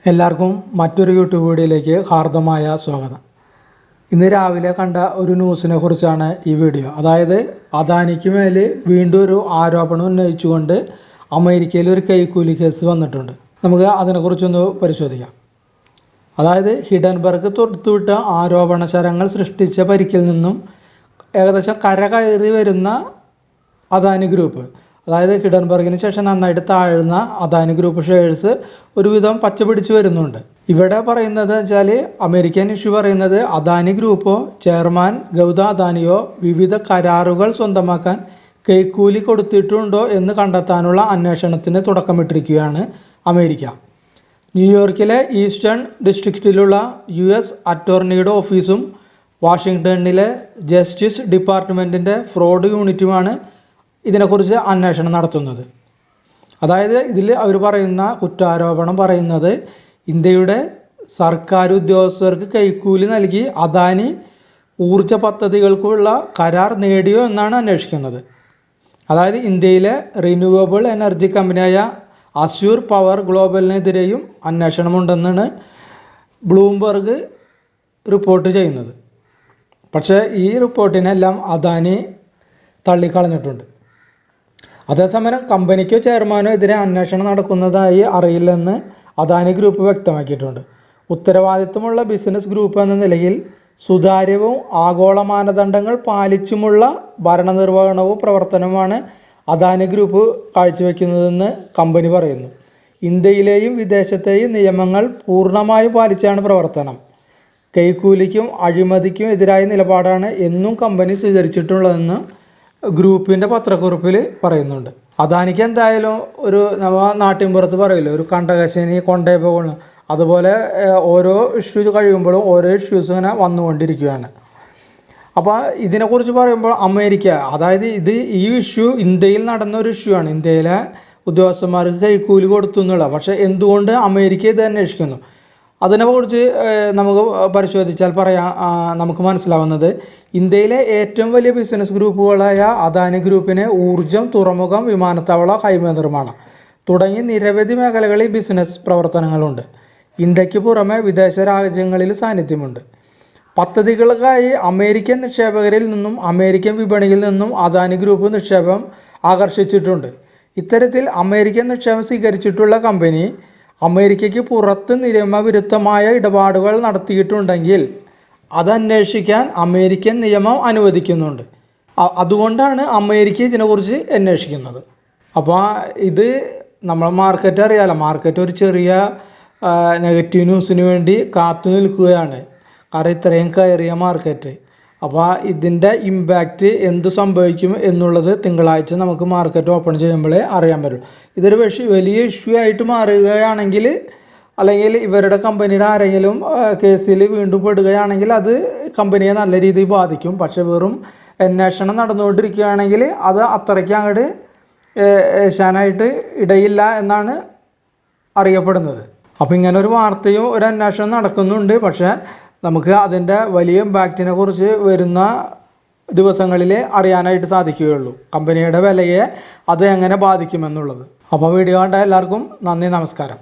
എല്ലാവർക്കും മറ്റൊരു യൂട്യൂബ് വീഡിയോയിലേക്ക് ഹാർദമായ സ്വാഗതം. ഇന്ന് രാവിലെ കണ്ട ഒരു ന്യൂസിനെ കുറിച്ചാണ് ഈ വീഡിയോ. അതായത് അദാനിക്ക് മേൽ വീണ്ടും ഒരു ആരോപണം ഉന്നയിച്ചുകൊണ്ട് അമേരിക്കയിൽ ഒരു കൈക്കൂലി കേസ് വന്നിട്ടുണ്ട്. നമുക്ക് അതിനെക്കുറിച്ചൊന്ന് പരിശോധിക്കാം. അതായത് ഹിഡൻബർഗ് തൊടുത്തുവിട്ട ആരോപണ ശരങ്ങൾ സൃഷ്ടിച്ച പരിക്കിൽ നിന്നും ഏകദേശം കരകയറി വരുന്ന അദാനി ഗ്രൂപ്പ്, അതായത് ഹിഡൻബർഗിന് ശേഷം നന്നായിട്ട് താഴ്ന്ന അദാനി ഗ്രൂപ്പ് ഷെയർസ് ഒരുവിധം പച്ച പിടിച്ച് വരുന്നുണ്ട്. ഇവിടെ പറയുന്നത് വെച്ചാൽ അമേരിക്കൻ ഇഷ്യൂ പറയുന്നത് അദാനി ഗ്രൂപ്പോ ചെയർമാൻ ഗൗതം അദാനിയോ വിവിധ കരാറുകൾ സ്വന്തമാക്കാൻ കൈക്കൂലി കൊടുത്തിട്ടുണ്ടോ എന്ന് കണ്ടെത്താനുള്ള അന്വേഷണത്തിന് തുടക്കമിട്ടിരിക്കുകയാണ് അമേരിക്ക. ന്യൂയോർക്കിലെ ഈസ്റ്റേൺ ഡിസ്ട്രിക്റ്റിലുള്ള US അറ്റോർണിയുടെ ഓഫീസും വാഷിങ്ടണിലെ ജസ്റ്റിസ് ഡിപ്പാർട്ട്മെൻറ്റിൻ്റെ ഫ്രോഡ് യൂണിറ്റുമാണ് ഇതിനെക്കുറിച്ച് അന്വേഷണം നടത്തുന്നത്. അതായത് ഇതിൽ അവർ പറയുന്ന കുറ്റാരോപണം പറയുന്നത് ഇന്ത്യയുടെ സർക്കാർ ഉദ്യോഗസ്ഥർക്ക് കൈക്കൂലി നൽകി അദാനി ഊർജ പദ്ധതികൾക്കുള്ള കരാർ നേടിയോ എന്നാണ് അന്വേഷിക്കുന്നത്. അതായത് ഇന്ത്യയിലെ റിന്യൂവബിൾ എനർജി കമ്പനിയായ അസ്യൂർ പവർ ഗ്ലോബലിനെതിരെയും അന്വേഷണമുണ്ടെന്നാണ് ബ്ലൂംബർഗ് റിപ്പോർട്ട് ചെയ്യുന്നത്. പക്ഷേ ഈ റിപ്പോർട്ടിനെല്ലാം അദാനി തള്ളിക്കളഞ്ഞിട്ടുണ്ട്. അതേസമയം കമ്പനിക്കോ ചെയർമാനോ എതിരെ അന്വേഷണം നടക്കുന്നതായി അറിയില്ലെന്ന് അദാനി ഗ്രൂപ്പ് വ്യക്തമാക്കിയിട്ടുണ്ട്. ഉത്തരവാദിത്തമുള്ള ബിസിനസ് ഗ്രൂപ്പ് എന്ന നിലയിൽ സുതാര്യവും ആഗോള മാനദണ്ഡങ്ങൾ പാലിച്ചുമുള്ള ഭരണനിർവഹണവും പ്രവർത്തനവുമാണ് അദാനി ഗ്രൂപ്പ് കാഴ്ചവെക്കുന്നതെന്ന് കമ്പനി പറയുന്നു. ഇന്ത്യയിലെയും വിദേശത്തെയും നിയമങ്ങൾ പൂർണ്ണമായും പാലിച്ചാണ് പ്രവർത്തനം. കൈക്കൂലിക്കും അഴിമതിക്കും എതിരായ നിലപാടാണ് എന്നും കമ്പനി സ്വീകരിച്ചിട്ടുള്ളതെന്ന് ഗ്രൂപ്പിൻ്റെ പത്രക്കുറിപ്പിൽ പറയുന്നുണ്ട്. അദാനിക്ക് എന്തായാലും ഒരു നാട്ടിൻപുറത്ത് പറയില്ല, ഒരു കണ്ടകശനി കൊണ്ടേ പോകണം. അതുപോലെ ഓരോ ഇഷ്യൂ കഴിയുമ്പോഴും ഓരോ ഇഷ്യൂസ് ഇങ്ങനെ വന്നുകൊണ്ടിരിക്കുകയാണ്. അപ്പോൾ ഇതിനെക്കുറിച്ച് പറയുമ്പോൾ അമേരിക്ക, അതായത് ഈ ഇഷ്യൂ ഇന്ത്യയിൽ നടന്ന ഒരു ഇഷ്യൂ ആണ്. ഇന്ത്യയിലെ ഉദ്യോഗസ്ഥന്മാർക്ക് കൈക്കൂലി കൊടുത്തു എന്നുള്ള. പക്ഷേ എന്തുകൊണ്ട് അമേരിക്ക ഇത് അന്വേഷിക്കുന്നു? അതിനെക്കുറിച്ച് നമുക്ക് പരിശോധിച്ചാൽ നമുക്ക് മനസ്സിലാവുന്നത് ഇന്ത്യയിലെ ഏറ്റവും വലിയ ബിസിനസ് ഗ്രൂപ്പുകളായ അദാനി ഗ്രൂപ്പിന് ഊർജം, തുറമുഖം, വിമാനത്താവള, ഹൈവേ നിർമ്മാണം തുടങ്ങി നിരവധി മേഖലകളിൽ ബിസിനസ് പ്രവർത്തനങ്ങളുണ്ട്. ഇന്ത്യക്ക് പുറമെ വിദേശ രാജ്യങ്ങളിൽ സാന്നിധ്യമുണ്ട്. പദ്ധതികൾക്കായി അമേരിക്കൻ നിക്ഷേപകരിൽ നിന്നും അമേരിക്കൻ വിപണിയിൽ നിന്നും അദാനി ഗ്രൂപ്പ് നിക്ഷേപം ആകർഷിച്ചിട്ടുണ്ട്. ഇത്തരത്തിൽ അമേരിക്കൻ നിക്ഷേപം സ്വീകരിച്ചിട്ടുള്ള കമ്പനി അമേരിക്കയ്ക്ക് പുറത്ത് നിയമവിരുദ്ധമായ ഇടപാടുകൾ നടത്തിയിട്ടുണ്ടെങ്കിൽ അതന്വേഷിക്കാൻ അമേരിക്കൻ നിയമം അനുവദിക്കുന്നുണ്ട്. അതുകൊണ്ടാണ് അമേരിക്ക ഇതിനെക്കുറിച്ച് അന്വേഷിക്കുന്നത്. അപ്പോൾ ഇത് നമ്മൾ മാർക്കറ്റ് അറിയാലോ, മാർക്കറ്റ് ഒരു ചെറിയ നെഗറ്റീവ് ന്യൂസിന് വേണ്ടി കാത്തു നിൽക്കുകയാണ്. കാരണം ഇത്രയും കയറിയ മാർക്കറ്റ്. അപ്പോൾ ഇതിൻ്റെ ഇമ്പാക്റ്റ് എന്ത് സംഭവിക്കും എന്നുള്ളത് തിങ്കളാഴ്ച നമുക്ക് മാർക്കറ്റ് ഓപ്പൺ ചെയ്യുമ്പോഴേ അറിയാൻ പറ്റും. ഇതൊരു വലിയ ഇഷ്യൂ ആയിട്ട് മാറുകയാണെങ്കിൽ, അല്ലെങ്കിൽ ഇവരുടെ കമ്പനിയുടെ ആരെങ്കിലും കേസിൽ വീണ്ടും പെടുകയാണെങ്കിൽ അത് കമ്പനിയെ നല്ല രീതിയിൽ ബാധിക്കും. പക്ഷെ വെറും അന്വേഷണം നടന്നുകൊണ്ടിരിക്കുകയാണെങ്കിൽ അത് അത്രയ്ക്ക് അങ്ങോട്ട് ഏശാനായിട്ട് ഇടയില്ല എന്നാണ് അറിയപ്പെടുന്നത്. അപ്പോൾ ഇങ്ങനെ ഒരു വാർത്തയും ഒരു അന്വേഷണം നടക്കുന്നുണ്ട്. പക്ഷേ നമുക്ക് അതിൻ്റെ വലിയ ഇമ്പാക്റ്റിനെ കുറിച്ച് വരുന്ന ദിവസങ്ങളിൽ അറിയാനായിട്ട് സാധിക്കുകയുള്ളൂ, കമ്പനിയുടെ വിലയെ അത് എങ്ങനെ ബാധിക്കുമെന്നുള്ളത്. അപ്പോൾ വീഡിയോ കണ്ട എല്ലാവർക്കും നന്ദി, നമസ്കാരം.